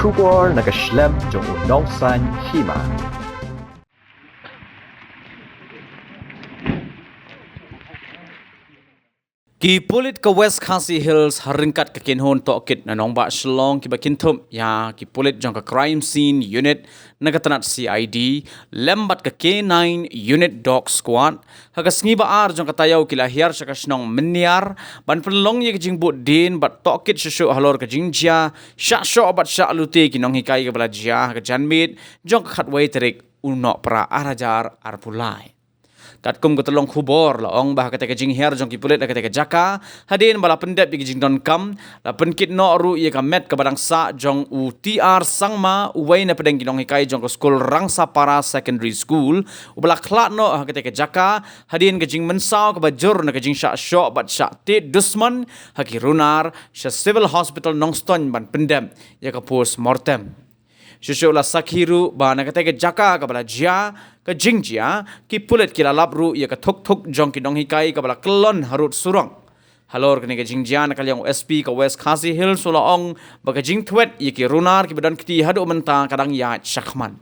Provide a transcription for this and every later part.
Shubor nagaslem jong unongsan hima. Ki pulit ke West Khasi Hills haringkat ke kinhon tokit na nong ba shlong ki bakintum ya ki pulit jong ke crime scene unit nagatanat CID lembat ke K9 unit dog squad hagas ngi ba ar jong katayaw ki lahir sa kasnong meniar ban penlong ye jing bud din bat tokit shushu halor ke jingjia sha sho bat sha lute ki nong hikai ke belajia ke janmit jong khatway terik unok pra arajar arpulai Katkum ketelong khubor la ong bah kata jing her jong ki pulit la kata jaka hadin bala pendep di jing don kam la penkit no ru ye kamet ke badang sa jong u TR sangma uwei na pedeng kinong hikai jong ke school Rangsa Para Secondary School u bala klat no kata jaka hadin ke jing mensau ke bajur na ke jing syak syok bat syak tit dusman haki runar sya civil hospital nongston ban pendem ye ke post mortem Shushu la sakhiru ba na kata jaka ke bala jia ke jingjia ki pulit ki lalap ru ya ke thuk jong ki dong hikai ke bala kelon harut surang halor kene ke jingjia na kalyang SP ke West Khasi Hills sula ong ba ke jing twet ye ki runar ki badan kiti hadu menta kadang ya syakman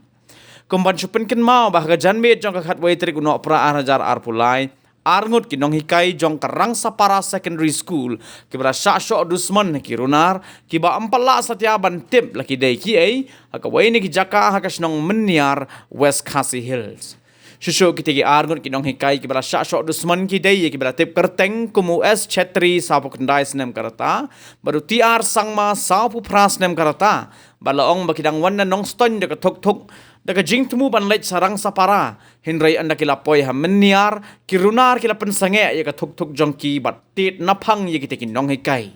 kumban chupen ken mau ba ke janmet jong ke khatway trik unok pra arajar arpulai arngut ki nong hikai jong ke Rangsa Para Secondary School ki bala syok dusman ki runar ki ba ampala satya ban tip laki dai ki ai haka waini ki jaka haka snong meniar West Khasi Hills shushu ki tegi arngut ki nong hikai ki bala syok dusman ki dai ki bala tip kerteng kumu S Chetri sapu kendai snem karata baru TR sangma sapu pras nem karata bala ong bakidang wan nong ston de thuk daga jing tumu ban lech sarang sapara hinrai anda kila poi ha meniar kirunar kila pensange ya ka thuk jong ki bat tit naphang ye ki nong hikai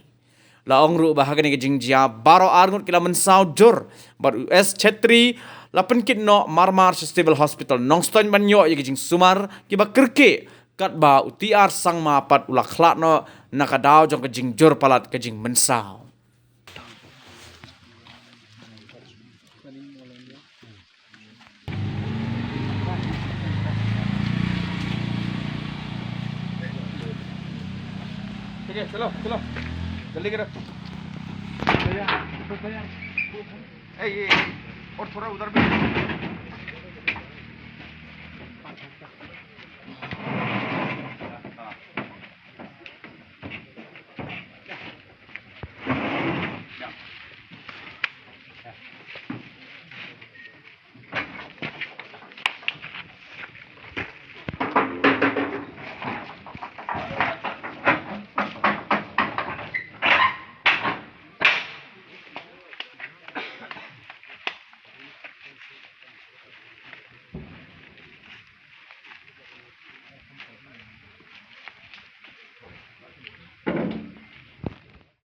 la ong ru bahaga ni jing jia baro arngut kila mensau jur bar US Chetri la penkit no marmar civil hospital nong ston ban yo ye ki jing sumar ki ba kerke kat ba utiar sang ma pat ula khlat no nakadau jong ka jing jur palat ka jing mensau चलो जल्दी करो ये और थोड़ा उधर भी